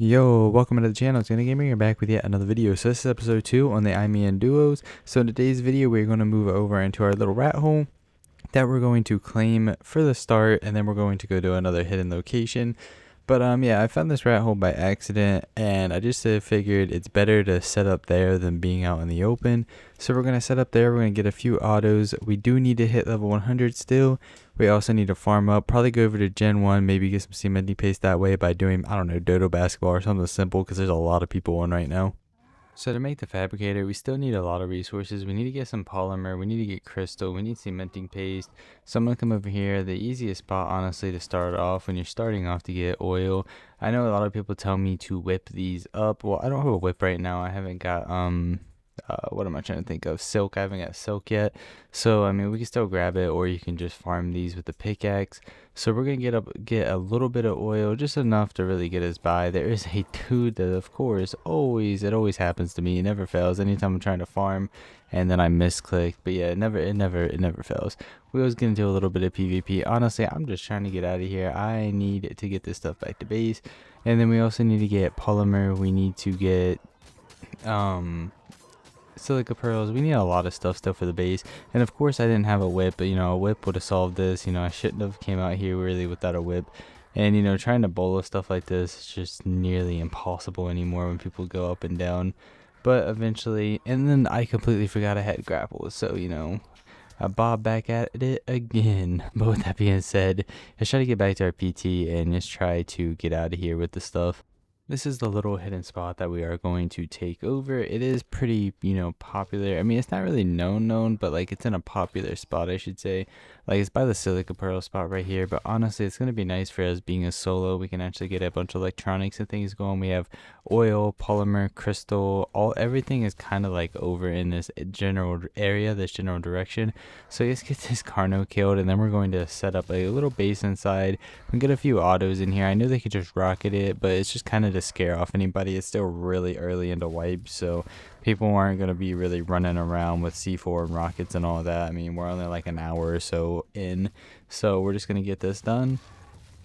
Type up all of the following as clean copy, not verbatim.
Yo, welcome to the channel. It's YoNoGaming. You're back with yet another video. So this is episode 2 on the I, Me, and Duos. So in today's video, we're going to move over into our little rat hole that we're going to claim for the start, and then we're going to go to another hidden location. But yeah, I found this rat hole by accident, and I just figured it's better to set up there than being out in the open. So we're going to set up there. We're going to get a few autos. We do need to hit level 100 still. We also need to farm up, probably go over to Gen 1, maybe get some cementing paste that way by doing, I don't know, Dodo basketball or something simple, because there's a lot of people on right now. So to make the fabricator, we still need a lot of resources. We need to get some polymer, we need to get crystal, we need cementing paste. So I'm going to come over here. The easiest spot, honestly, to start off when you're starting off to get oil. I know a lot of people tell me to whip these up. Well, I don't have a whip right now. I haven't got, what am I trying to think of? Silk. I haven't got silk yet. So, I mean, we can still grab it, or you can just farm these with the pickaxe. So we're going to get a little bit of oil, just enough to really get us by. There is a dude that, of course, it always happens to me. It never fails. Anytime I'm trying to farm and then I misclick. But yeah, it never fails. We always get into a little bit of PvP. Honestly, I'm just trying to get out of here. I need to get this stuff back to base. And then we also need to get polymer. We need to get, silica pearls. We need a lot of stuff still for the base, and of course I didn't have a whip, but a whip would have solved this. I shouldn't have came out here really without a whip. And trying to bowl stuff like this is just nearly impossible anymore when people go up and down. But eventually, and then I completely forgot I had grapples, so I bob back at it again. But with that being said, let's try to get back to our PT and just try to get out of here with the stuff. This is the little hidden spot that we are going to take over. It is pretty, popular. I mean, it's not really known, but like it's in a popular spot, I should say. Like it's by the silica pearl spot right here. But honestly, it's going to be nice for us being a solo. We can actually get a bunch of electronics and things going. We have oil, polymer, crystal, everything is kind of like over in this general area, this general direction. So let's get this Carno killed, and then we're going to set up a little base inside. We can get a few autos in here. I know they could just rocket it, but it's just kind of to scare off anybody. It's still really early into wipe, so people aren't going to be really running around with C4 and rockets and all that. I mean, we're only like an hour or so in, so we're just going to get this done,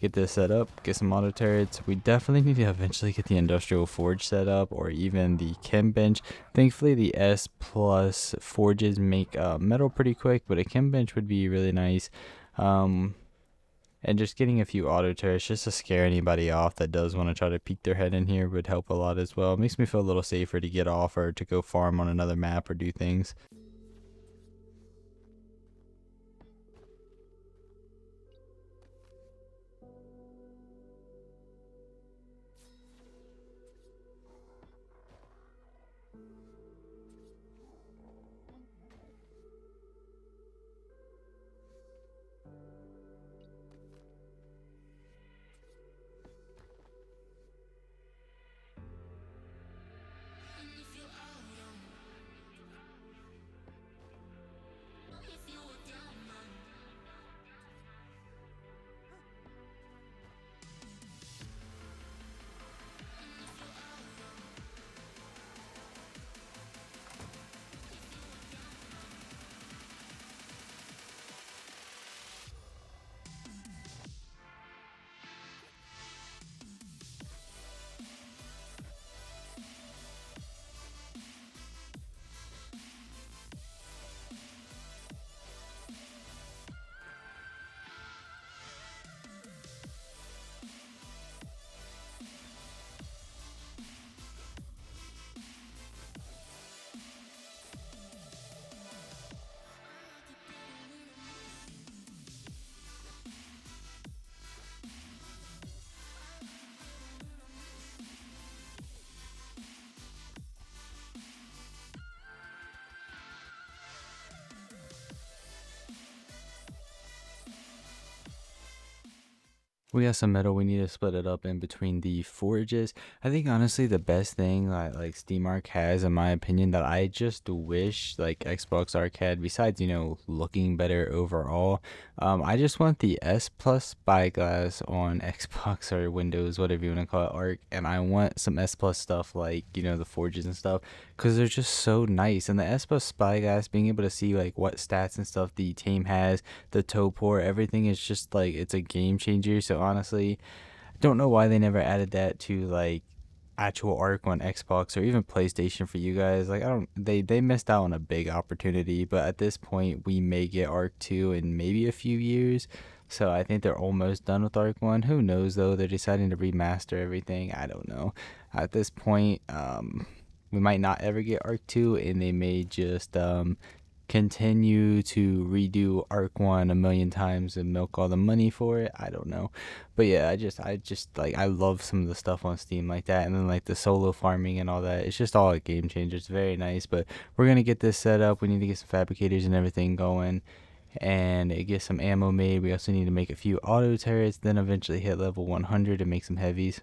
get this set up, get some auto turrets. We definitely need to eventually get the industrial forge set up, or even the chem bench. Thankfully the S plus forges make metal pretty quick, but a chem bench would be really nice. And just getting a few auto turrets just to scare anybody off that does want to try to peek their head in here would help a lot as well. It makes me feel a little safer to get off or to go farm on another map or do things. We got some metal. We need to split it up in between the forges. I think honestly the best thing like SteamArk has, in my opinion, that I just wish like Xbox Arc had, besides looking better overall, I just want the S Plus spyglass on Xbox or Windows, whatever you want to call it, Arc, and I want some S Plus stuff like the forges and stuff, because they're just so nice. And the S Plus spyglass, being able to see like what stats and stuff the team has, the toe pour, everything is just like it's a game changer. So honestly, I don't know why they never added that to like actual Ark on Xbox or even PlayStation for you guys. Like I don't, they missed out on a big opportunity, but at this point we may get Ark 2 in maybe a few years. So I think they're almost done with Ark 1. Who knows though? They're deciding to remaster everything. I don't know. At this point, we might not ever get Ark 2, and they may just continue to redo Arc 1 a million times and milk all the money for it. I don't know. But yeah, I just like, I love some of the stuff on Steam like that, and then like the solo farming and all that. It's just all a game changer. It's very nice. But we're gonna get this set up. We need to get some fabricators and everything going, and get some ammo made. We also need to make a few auto turrets, then eventually hit level 100 and make some heavies.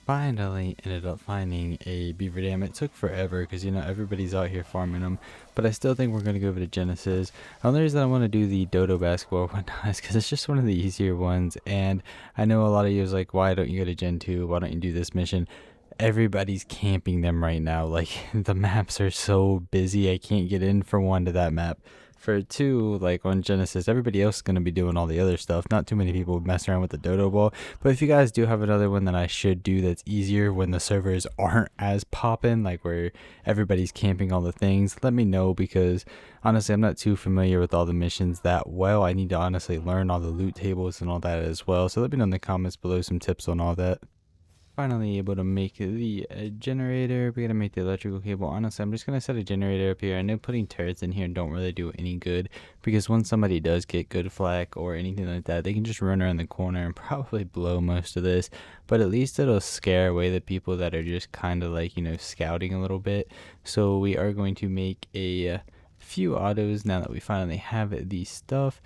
Finally ended up finding a beaver dam. It took forever because, you know, everybody's out here farming them, but I still think we're going to go over to Genesis. The only reason I want to do the dodo basketball one is because it's just one of the easier ones, and I know a lot of you is like, why don't you go to Gen 2? Why don't you do this mission? Everybody's camping them right now. Like, the maps are so busy, I can't get in for one to that map. For two, like on Genesis, everybody else is going to be doing all the other stuff. Not too many people mess around with the dodo ball. But if you guys do have another one that I should do that's easier when the servers aren't as poppin', like where everybody's camping all the things, let me know, because honestly I'm not too familiar with all the missions that well. I need to honestly learn all the loot tables and all that as well. So let me know in the comments below some tips on all that. Finally able to make the generator. We gotta make the electrical cable. Honestly, I'm just gonna set a generator up here. I know putting turrets in here don't really do any good, because when somebody does get good flak or anything like that, they can just run around the corner and probably blow most of this. But at least it'll scare away the people that are just kind of like, you know, scouting a little bit. So we are going to make a few autos now that we finally have the stuff.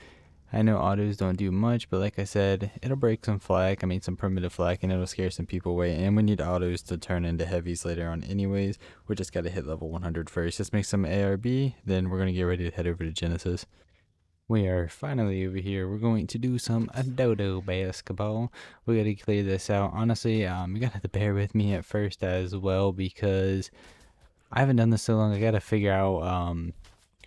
I know autos don't do much, but like I said, it'll break some flak, I mean some primitive flak, and it'll scare some people away, and we need autos to turn into heavies later on anyways. We just gotta hit level 100 first. Let's make some ARB, then we're gonna get ready to head over to Genesis. We are finally over here. We're going to do some dodo basketball. We gotta clear this out. Honestly, you gotta have to bear with me at first as well, because I haven't done this so long. I gotta figure out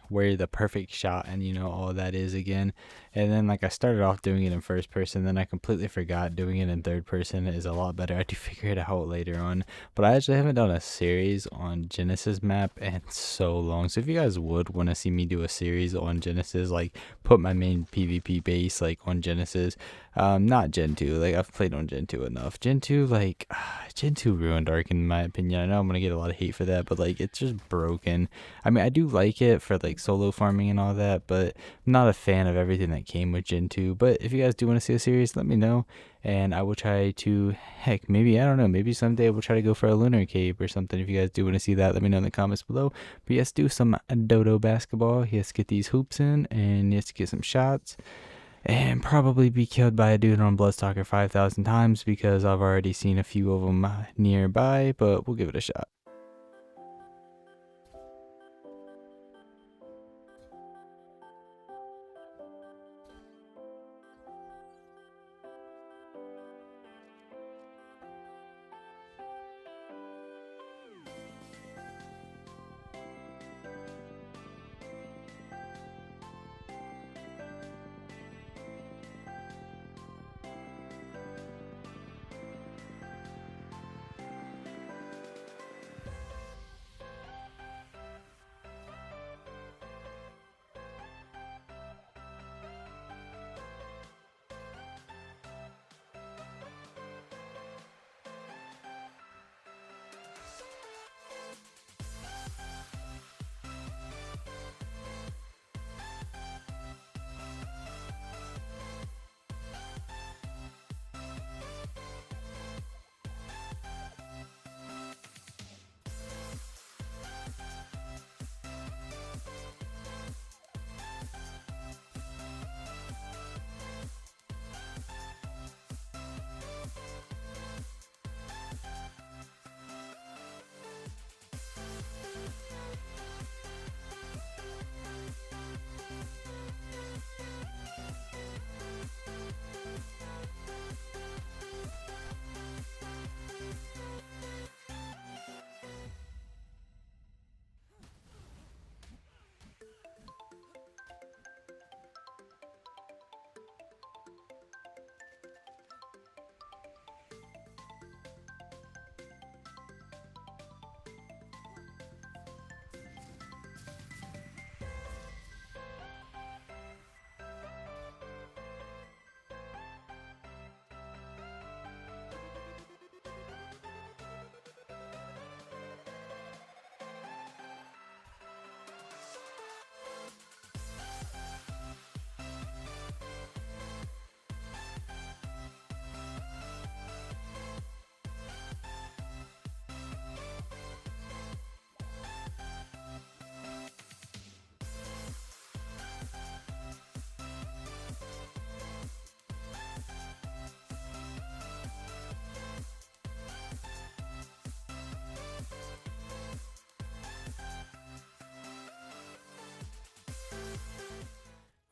where the perfect shot and, you know, all that is again. And then like I started off doing it in first person, then I completely forgot doing it in third person is a lot better. I do figure it out later on, but I actually haven't done a series on Genesis map in so long. So if you guys would want to see me do a series on Genesis, like put my main PvP base like on Genesis, not Gen 2, like I've played on Gen 2 enough. Gen 2, like Gen 2 ruined Ark in my opinion. I know I'm gonna get a lot of hate for that, but like it's just broken. I mean, I do like it for like solo farming and all that, but I'm not a fan of everything that came with Gen 2. But if you guys do want to see a series, let me know, and I will try to, heck, maybe, I don't know, maybe someday we'll try to go for a lunar cave or something. If you guys do want to see that, let me know in the comments below. But yes, do some dodo basketball. Yes, get these hoops in, and yes, get some shots, and probably be killed by a dude on Bloodstalker 5,000 times, because I've already seen a few of them nearby, but we'll give it a shot.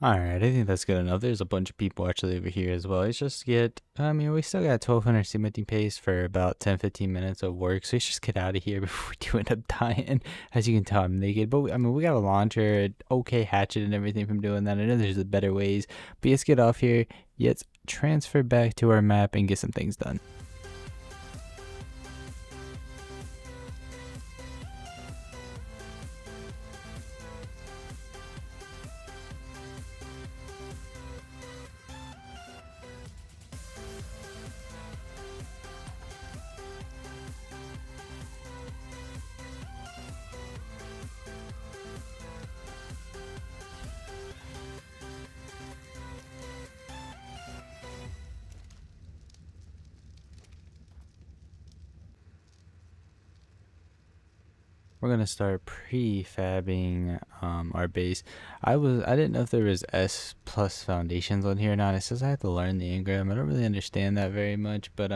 Alright, I think that's good enough. There's a bunch of people actually over here as well. It's just get, I mean, we still got 1200 cementing pace for about 10-15 minutes of work. So let's just get out of here before we do end up dying. As you can tell, I'm naked. But I mean, we got a launcher, an okay hatchet and everything from doing that. I know there's better ways. But let's get off here. Let's transfer back to our map and get some things done. We're gonna start prefabbing our base. I didn't know if there was S plus foundations on here or not. It says I have to learn the engram. I don't really understand that very much, but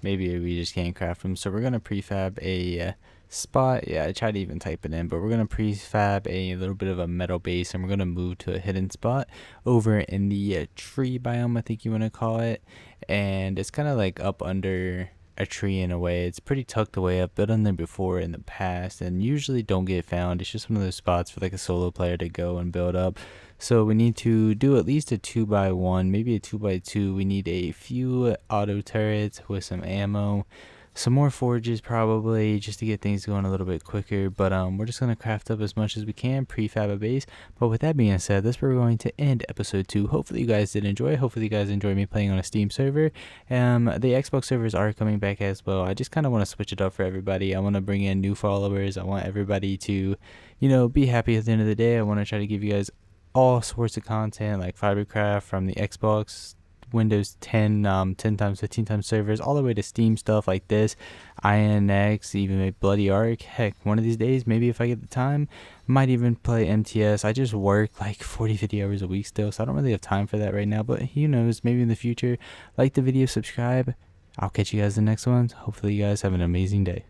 maybe we just can't craft them. So we're gonna prefab a spot. Yeah, I tried to even type it in, but we're gonna prefab a little bit of a metal base, and we're gonna move to a hidden spot over in the tree biome, I think you want to call it, and it's kind of like up under a tree in a way. It's pretty tucked away. I've built on there before in the past and usually don't get found. It's just one of those spots for like a solo player to go and build up. So we need to do at least a 2x1, maybe a 2x2. We need a few auto turrets with some ammo, some more forges probably, just to get things going a little bit quicker. But we're just going to craft up as much as we can, prefab a base. But with that being said, that's where we're going to end episode 2. Hopefully you guys did enjoy. Hopefully you guys enjoy me playing on a Steam server. The Xbox servers are coming back as well. I just kind of want to switch it up for everybody. I want to bring in new followers. I want everybody to, be happy at the end of the day. I want to try to give you guys all sorts of content like Fibercraft from the Xbox, Windows 10, 10 times 15 times servers, all the way to Steam stuff like this, INX, even a Bloody Arc. Heck, one of these days, maybe if I get the time, might even play MTS. I just work like 40-50 hours a week still, so I don't really have time for that right now, but who knows, maybe in the future. Like the video, subscribe. I'll catch you guys in the next one. Hopefully you guys have an amazing day.